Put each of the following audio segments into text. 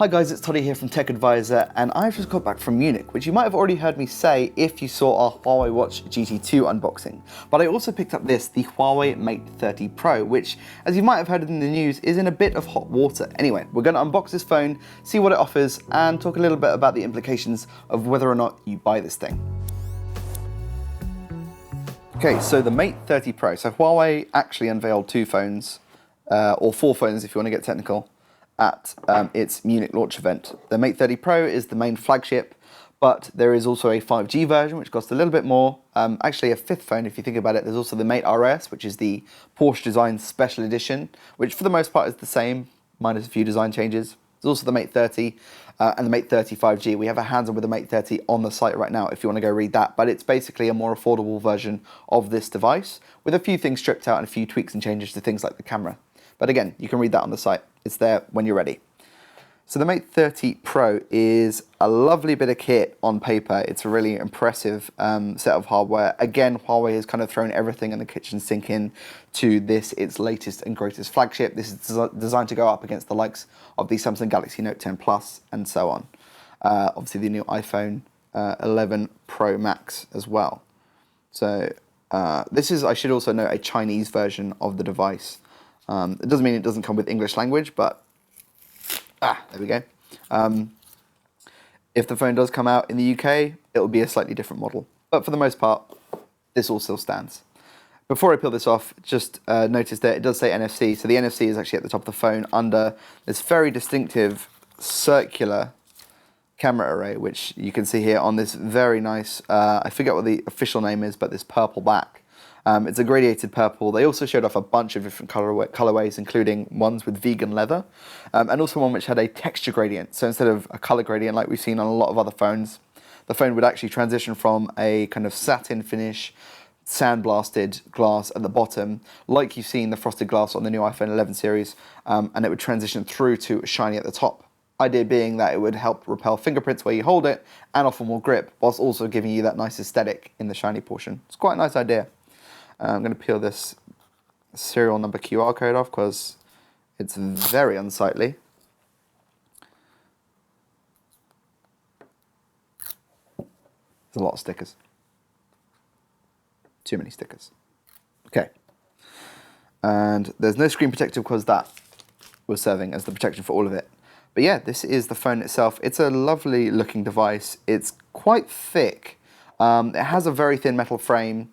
Hi guys, it's Toddy here from Tech Advisor, and I've just got back from Munich, which you might have already heard me say if you saw our Huawei Watch GT2 unboxing. But I also picked up the Huawei Mate 30 Pro, which, as you might have heard in the news, is in a bit of hot water. Anyway, we're going to unbox this phone, see what it offers, and talk a little bit about the implications of whether or not you buy this thing. Okay, so the Mate 30 Pro. So Huawei actually unveiled two phones, or four phones if you want to get technical, at its Munich launch event. The Mate 30 Pro is the main flagship, but there is also a 5G version, which costs a little bit more. Actually, a fifth phone, if you think about it. There's also the Mate RS, which is the Porsche Design Special Edition, which for the most part is the same, minus a few design changes. There's also the Mate 30 and the Mate 30 5G. We have a hands-on with the Mate 30 on the site right now if you want to go read that, but it's basically a more affordable version of this device with a few things stripped out and a few tweaks and changes to things like the camera. But again, you can read that on the site. It's there when you're ready. So the Mate 30 Pro is a lovely bit of kit on paper. It's a really impressive set of hardware. Again, Huawei has kind of thrown everything in the kitchen sink in to this, its latest and greatest flagship. This is designed to go up against the likes of the Samsung Galaxy Note 10 Plus and so on. Obviously the new iPhone 11 Pro Max as well. So this is, I should also note, a Chinese version of the device. It doesn't mean it doesn't come with English language, but there we go. If the phone does come out in the UK, it will be a slightly different model. But for the most part, this all still stands. Before I peel this off, just notice that it does say NFC. So the NFC is actually at the top of the phone under this very distinctive circular camera array, which you can see here on this very nice, I forget what the official name is, but this purple back. It's a gradiated purple. They also showed off a bunch of different colorways, including ones with vegan leather, and also one which had a texture gradient. So instead of a color gradient like we've seen on a lot of other phones, the phone would actually transition from a kind of satin finish, sandblasted glass at the bottom, like you've seen the frosted glass on the new iPhone 11 series, and it would transition through to shiny at the top. Idea being that it would help repel fingerprints where you hold it and offer more grip, whilst also giving you that nice aesthetic in the shiny portion. It's quite a nice idea. I'm going to peel this serial number QR code off because it's very unsightly. There's a lot of stickers. Too many stickers. Okay. And there's no screen protector because that was serving as the protection for all of it. But yeah, this is the phone itself. It's a lovely looking device. It's quite thick. It has a very thin metal frame.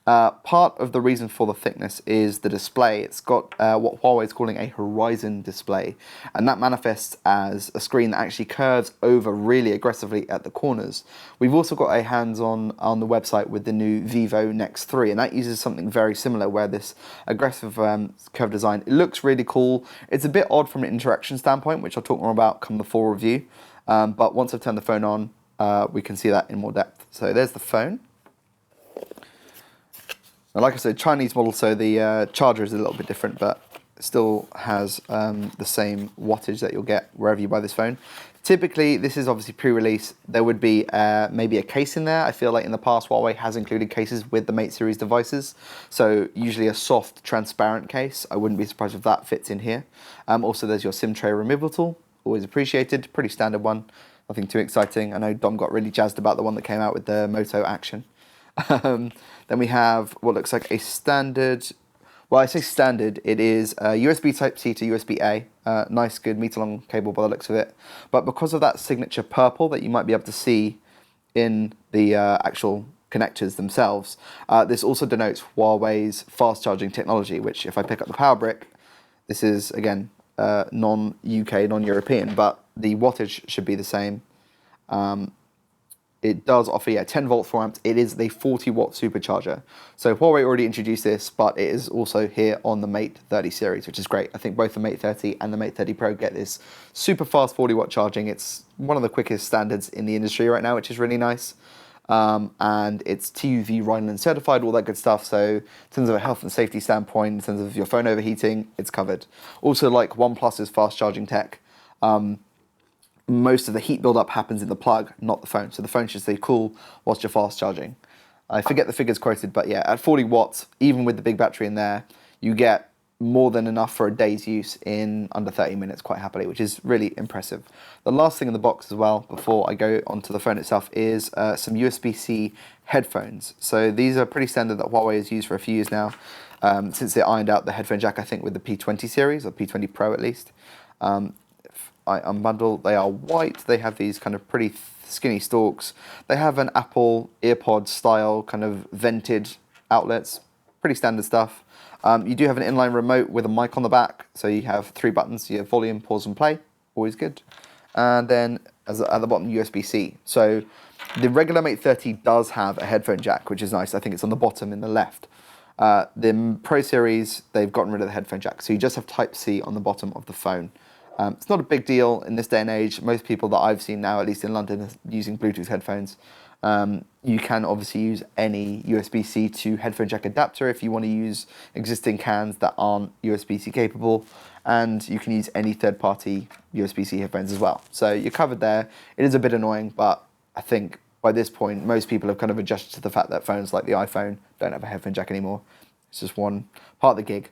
Part of the reason for the thickness is the display. It's got what Huawei is calling a horizon display, and that manifests as a screen that actually curves over really aggressively at the corners. We've also got a hands-on on the website with the new Vivo Nex 3, and that uses something very similar where this aggressive curved design, it looks really cool. It's a bit odd from an interaction standpoint, which I'll talk more about come the full review, but once I've turned the phone on, we can see that in more depth. So there's the phone. Like I said, Chinese model, so the charger is a little bit different, but it still has the same wattage that you'll get wherever you buy this phone. Typically, this is obviously pre-release. There would be maybe a case in there. I feel like in the past, Huawei has included cases with the Mate series devices. So usually a soft, transparent case. I wouldn't be surprised if that fits in here. Also, there's your SIM tray removal tool. Always appreciated. Pretty standard one. Nothing too exciting. I know Dom got really jazzed about the one that came out with the Moto Action. Then we have what looks like a standard, well, I say standard, it is USB Type-C to USB-A, nice, good meter-long cable by the looks of it. But because of that signature purple that you might be able to see in the actual connectors themselves, this also denotes Huawei's fast charging technology, which if I pick up the power brick, this is, again, non-UK, non-European, but the wattage should be the same. It does offer 10 volt 4 amps. It is the 40 watt supercharger. So Huawei already introduced this, but it is also here on the Mate 30 series, which is great. I think both the Mate 30 and the Mate 30 Pro get this super fast 40 watt charging. It's one of the quickest standards in the industry right now, which is really nice. And it's TÜV Rheinland certified, all that good stuff. So in terms of a health and safety standpoint, in terms of your phone overheating, it's covered. Also, like OnePlus's fast charging tech, most of the heat buildup happens in the plug, not the phone. So the phone should stay cool whilst you're fast charging. I forget the figures quoted, but yeah, at 40 watts, even with the big battery in there, you get more than enough for a day's use in under 30 minutes quite happily, which is really impressive. The last thing in the box as well, before I go onto the phone itself, is some USB-C headphones. So these are pretty standard that Huawei has used for a few years now, since they ironed out the headphone jack, I think, with the P20 series, or P20 Pro at least. If I unbundle, they are white. They have these kind of pretty skinny stalks. They have an Apple EarPod style kind of vented outlets, pretty standard stuff. You do have an inline remote with a mic on the back, so you have 3 buttons: your volume, pause, and play. Always good. And then at the bottom, USB-C. So the regular Mate 30 does have a headphone jack, which is nice. I think it's on the bottom in the left. The Pro series, they've gotten rid of the headphone jack, so you just have Type-C on the bottom of the phone. It's not a big deal in this day and age. Most people that I've seen now, at least in London, are using Bluetooth headphones. You can obviously use any USB-C to headphone jack adapter if you want to use existing cans that aren't USB-C capable, and you can use any third-party USB-C headphones as well. So you're covered there. It is a bit annoying, but I think by this point, most people have kind of adjusted to the fact that phones like the iPhone don't have a headphone jack anymore. It's just one part of the gig.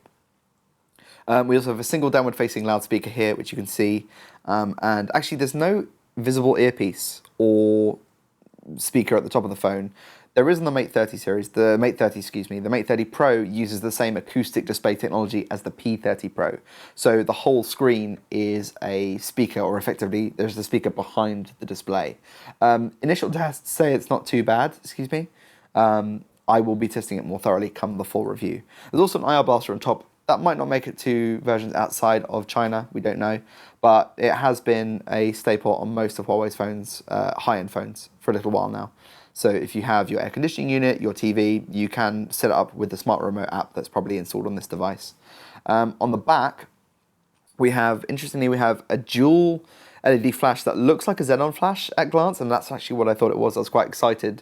We also have a single downward-facing loudspeaker here, which you can see. And actually, there's no visible earpiece or speaker at the top of the phone. There is on the Mate 30 series, the Mate 30 Pro uses the same acoustic display technology as the P30 Pro. So the whole screen is a speaker, or effectively there's the speaker behind the display. Initial tests say it's not too bad, I will be testing it more thoroughly come the full review. There's also an IR blaster on top. That might not make it to versions outside of China, we don't know, but it has been a staple on most of Huawei's phones, high-end phones, for a little while now. So if you have your air conditioning unit, your TV, you can set it up with the smart remote app that's probably installed on this device. On the back, interestingly, we have a dual LED flash that looks like a Xenon flash at glance, and that's actually what I thought it was. I was quite excited.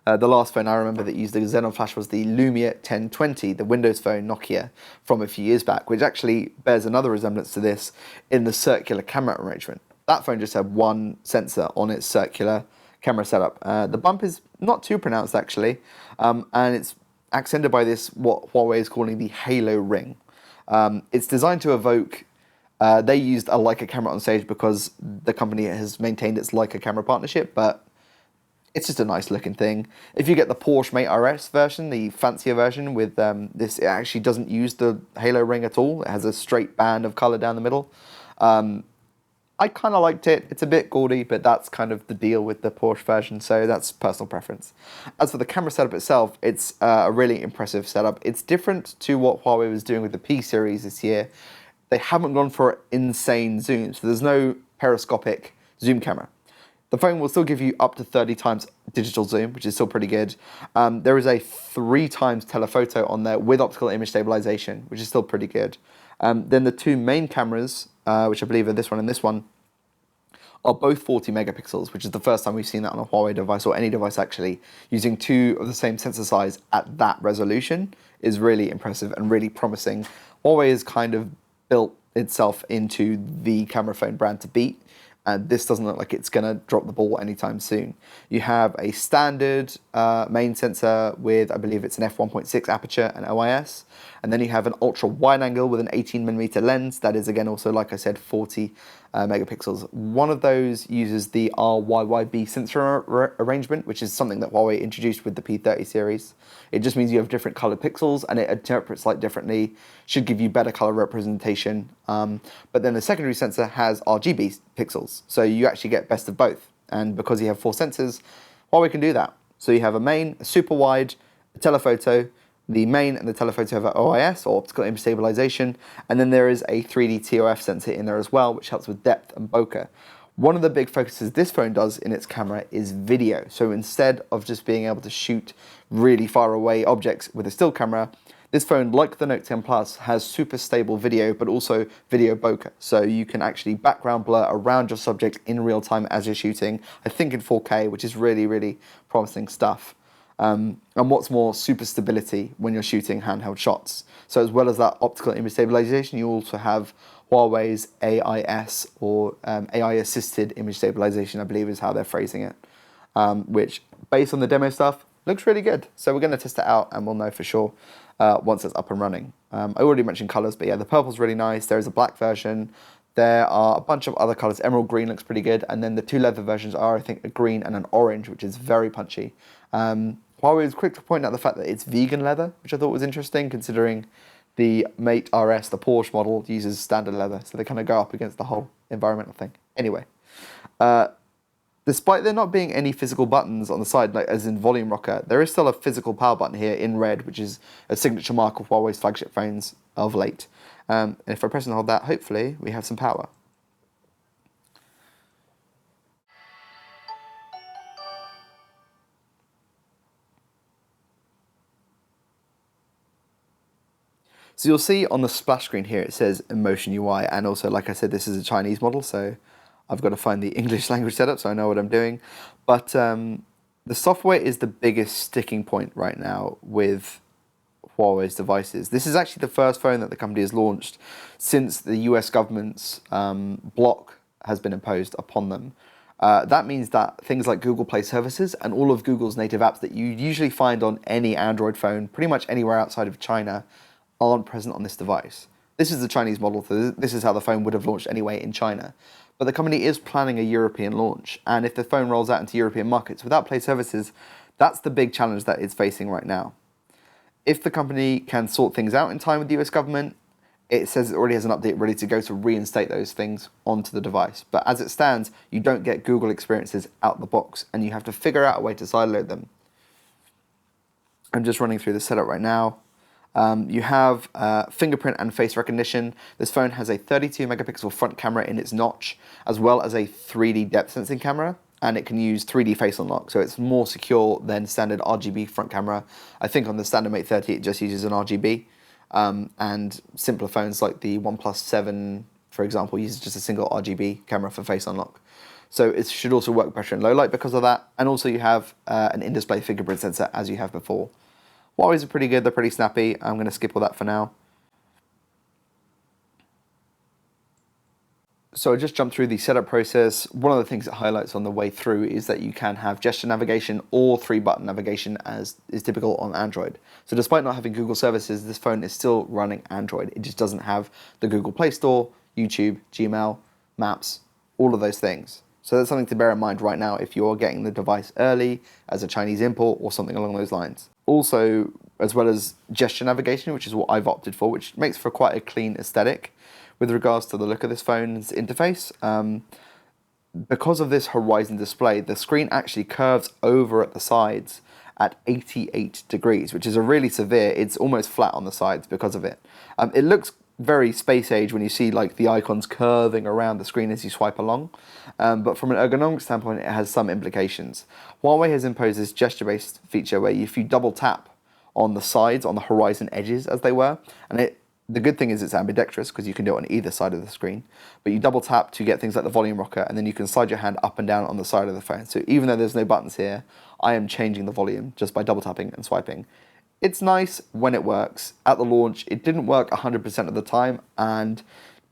The last phone I remember that used the Xenon flash was the Lumia 1020, the Windows phone Nokia from a few years back, which actually bears another resemblance to this in the circular camera arrangement. That phone just had one sensor on its circular camera setup. The bump is not too pronounced actually, and it's accented by this, what Huawei is calling the halo ring. It's designed to evoke, they used a Leica camera on stage because the company has maintained its Leica camera partnership, but it's just a nice looking thing. If you get the Porsche Mate RS version, the fancier version with this, it actually doesn't use the halo ring at all. It has a straight band of color down the middle. I kind of liked it. It's a bit gaudy, but that's kind of the deal with the Porsche version, so that's personal preference. As for the camera setup itself, it's a really impressive setup. It's different to what Huawei was doing with the P series this year. They haven't gone for insane zooms, so there's no periscopic zoom camera. The phone will still give you up to 30 times digital zoom, which is still pretty good. There is a 3 times telephoto on there with optical image stabilization, which is still pretty good. Then the 2 main cameras, which I believe are this one and this one, are both 40 megapixels, which is the first time we've seen that on a Huawei device, or any device actually. Using 2 of the same sensor size at that resolution is really impressive and really promising. Huawei has kind of built itself into the camera phone brand to beat, and this doesn't look like it's going to drop the ball anytime soon. You have a standard main sensor with, I believe it's an f1.6 aperture and OIS, and then you have an ultra wide angle with an 18mm lens that is, again, also, like I said, 40 megapixels. One of those uses the RYYB sensor arrangement, which is something that Huawei introduced with the P30 series. It just means you have different colored pixels and it interprets light differently, should give you better color representation. But then the secondary sensor has RGB pixels, so you actually get best of both. And because you have 4 sensors, Huawei can do that. So you have a main, a super wide, a telephoto. The main and the telephoto have OIS, or optical image stabilization, and then there is a 3D TOF sensor in there as well, which helps with depth and bokeh. One of the big focuses this phone does in its camera is video. So instead of just being able to shoot really far away objects with a still camera, this phone, like the Note 10 Plus, has super stable video, but also video bokeh. So you can actually background blur around your subject in real time as you're shooting, I think in 4K, which is really, really promising stuff. And what's more, super stability when you're shooting handheld shots. So as well as that optical image stabilization, you also have Huawei's AIS, or AI-assisted image stabilization, I believe is how they're phrasing it, which, based on the demo stuff, looks really good. So we're going to test it out and we'll know for sure. once it's up and running. I already mentioned colours, but yeah, the purple's really nice. There is a black version. There are a bunch of other colours. Emerald green looks pretty good. And then the two leather versions are, I think, a green and an orange, which is very punchy. Huawei was quick to point out the fact that it's vegan leather, which I thought was interesting, considering the Mate RS, the Porsche model, uses standard leather. So they kind of go up against the whole environmental thing. Anyway, despite there not being any physical buttons on the side, like as in volume rocker, there is still a physical power button here in red, which is a signature mark of Huawei's flagship phones of late. And if I press and hold that, hopefully we have some power. So you'll see on the splash screen here, it says Emotion UI, and also, like I said, this is a Chinese model, so I've got to find the English language setup so I know what I'm doing. But the software is the biggest sticking point right now with Huawei's devices. This is actually the first phone that the company has launched since the US government's block has been imposed upon them. That means that things like Google Play services and all of Google's native apps that you usually find on any Android phone, pretty much anywhere outside of China, aren't present on this device. This is the Chinese model, so this is how the phone would have launched anyway in China. But the company is planning a European launch, and if the phone rolls out into European markets without Play services, that's the big challenge that it's facing right now. If the company can sort things out in time with the US government, it says it already has an update ready to go to reinstate those things onto the device. But as it stands, you don't get Google experiences out the box, and you have to figure out a way to sideload them. I'm just running through the setup right now. You have fingerprint and face recognition. This phone has a 32 megapixel front camera in its notch, as well as a 3D depth sensing camera, and it can use 3D face unlock, so it's more secure than standard RGB front camera. I think on the standard Mate 30 it just uses an RGB, and simpler phones like the OnePlus 7, for example, uses just a single RGB camera for face unlock. So it should also work better in low light because of that, and also you have an in-display fingerprint sensor as you have before. Huawei's are pretty good, they're pretty snappy. I'm going to skip all that for now. So I just jumped through the setup process. One of the things it highlights on the way through is that you can have gesture navigation or 3-button navigation as is typical on Android. So despite not having Google services, this phone is still running Android. It just doesn't have the Google Play Store, YouTube, Gmail, Maps, all of those things. So that's something to bear in mind right now if you're getting the device early as a Chinese import or something along those lines. Also, as well as gesture navigation, which is what I've opted for, which makes for quite a clean aesthetic with regards to the look of this phone's interface. Because of this horizon display, the screen actually curves over at the sides at 88 degrees, which is a really severe, it's almost flat on the sides because of it. It looks very space age when you see like the icons curving around the screen as you swipe along, but from an ergonomic standpoint it has some implications. Huawei has imposed this gesture-based feature where if you double tap on the sides, on the horizon edges as they were, and the good thing is it's ambidextrous because you can do it on either side of the screen, but you double tap to get things like the volume rocker, and then you can slide your hand up and down on the side of the phone. So even though there's no buttons here, I am changing the volume just by double tapping and swiping. It's nice when it works. At the launch, it didn't work 100% of the time, and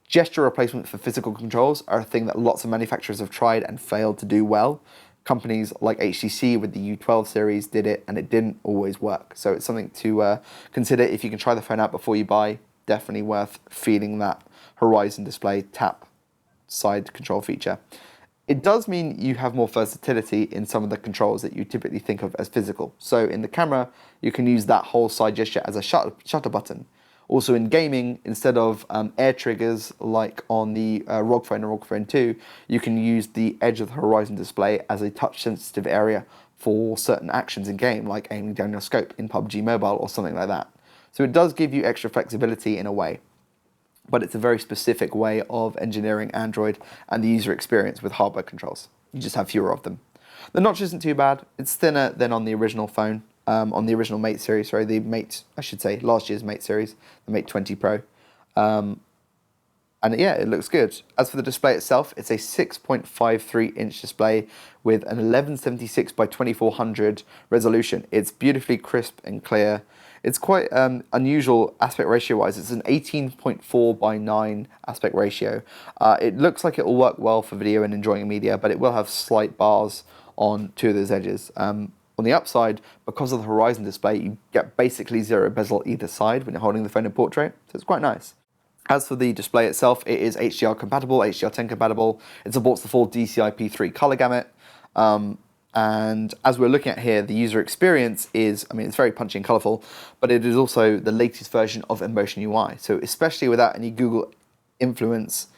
gesture replacement for physical controls are a thing that lots of manufacturers have tried and failed to do well. Companies like HTC with the U12 series did it, and it didn't always work. So it's something to consider if you can try the phone out before you buy. Definitely worth feeling that horizon display tap side control feature. It does mean you have more versatility in some of the controls that you typically think of as physical. So in the camera, you can use that whole side gesture as a shutter button. Also in gaming, instead of air triggers like on the ROG Phone and ROG Phone 2, you can use the edge of the horizon display as a touch-sensitive area for certain actions in game, like aiming down your scope in PUBG Mobile or something like that. So it does give you extra flexibility in a way, but it's a very specific way of engineering Android and the user experience with hardware controls. You just have fewer of them. The notch isn't too bad. It's thinner than on the original phone, on the original Mate series, sorry, the Mate, I should say, last year's Mate series, the Mate 20 Pro. And yeah, it looks good. As for the display itself, it's a 6.53-inch display with an 1176 by 2400 resolution. It's beautifully crisp and clear. It's quite unusual aspect ratio-wise. It's an 18.4 by 9 aspect ratio. It looks like it will work well for video and enjoying media, but it will have slight bars on two of those edges. On the upside, because of the horizon display, you get basically zero bezel either side when you're holding the phone in portrait, so it's quite nice. As for the display itself, it is HDR compatible, HDR10 compatible. It supports the full DCI-P3 color gamut. And as we're looking at here, the user experience is, I mean, it's very punchy and colorful, but it is also the latest version of Emotion UI. So especially without any Google influence,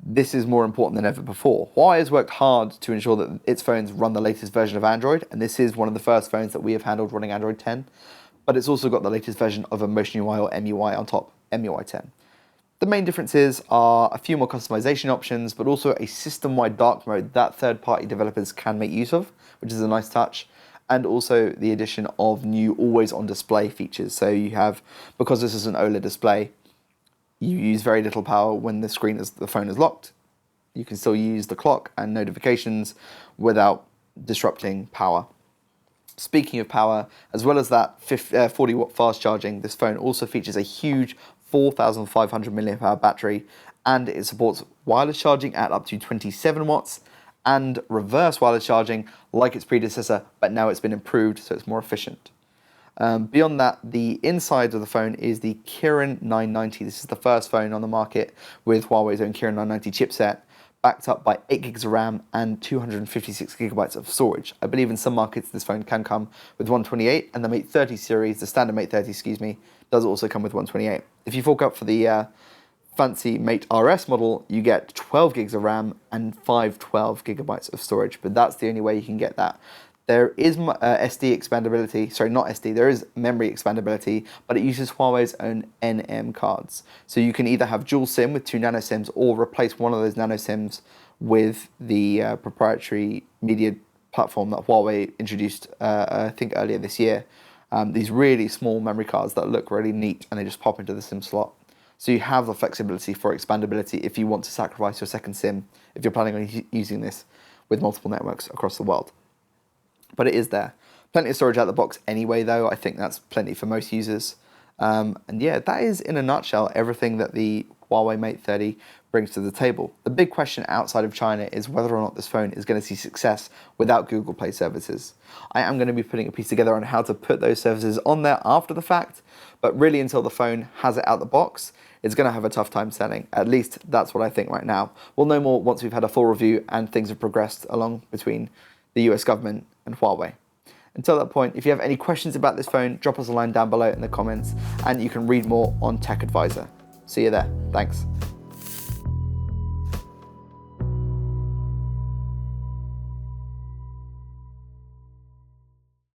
this is more important than ever before. Huawei has worked hard to ensure that its phones run the latest version of Android, and this is one of the first phones that we have handled running Android 10, but it's also got the latest version of Emotion UI or MUI on top, MUI 10. The main differences are a few more customization options, but also a system-wide dark mode that third-party developers can make use of, which is a nice touch, and also the addition of new always-on display features. So you have, because this is an OLED display, you use very little power when the phone is locked. You can still use the clock and notifications without disrupting power. Speaking of power, as well as that 40-watt fast charging, this phone also features a huge 4,500 milliamp hour battery, and it supports wireless charging at up to 27 watts and reverse wireless charging like its predecessor, but now it's been improved so it's more efficient. Beyond that, the inside of the phone is the Kirin 990. This is the first phone on the market with Huawei's own Kirin 990 chipset, backed up by 8 gigs of RAM and 256 gigabytes of storage. I believe in some markets this phone can come with 128, and the Mate 30 series, the standard Mate 30, does also come with 128. If you fork up for the fancy Mate RS model, you get 12 gigs of RAM and 512 gigabytes of storage, but that's the only way you can get that. There is SD expandability, sorry, not SD, there is memory expandability, but it uses Huawei's own NM cards. So you can either have dual SIM with 2 nano SIMs or replace one of those nano SIMs with the proprietary media platform that Huawei introduced, I think, earlier this year. These really small memory cards that look really neat, and they just pop into the SIM slot. So you have the flexibility for expandability if you want to sacrifice your second SIM, if you're planning on using this with multiple networks across the world. But it is there. Plenty of storage out of the box anyway, though. I think that's plenty for most users. And yeah, that is, in a nutshell, everything that the Huawei Mate 30 brings to the table. The big question outside of China is whether or not this phone is going to see success without Google Play services. I am going to be putting a piece together on how to put those services on there after the fact, but really until the phone has it out the box, it's going to have a tough time selling. At least that's what I think right now. We'll know more once we've had a full review and things have progressed along between the US government and Huawei. Until that point, if you have any questions about this phone, drop us a line down below in the comments, and you can read more on Tech Advisor. See you there. Thanks.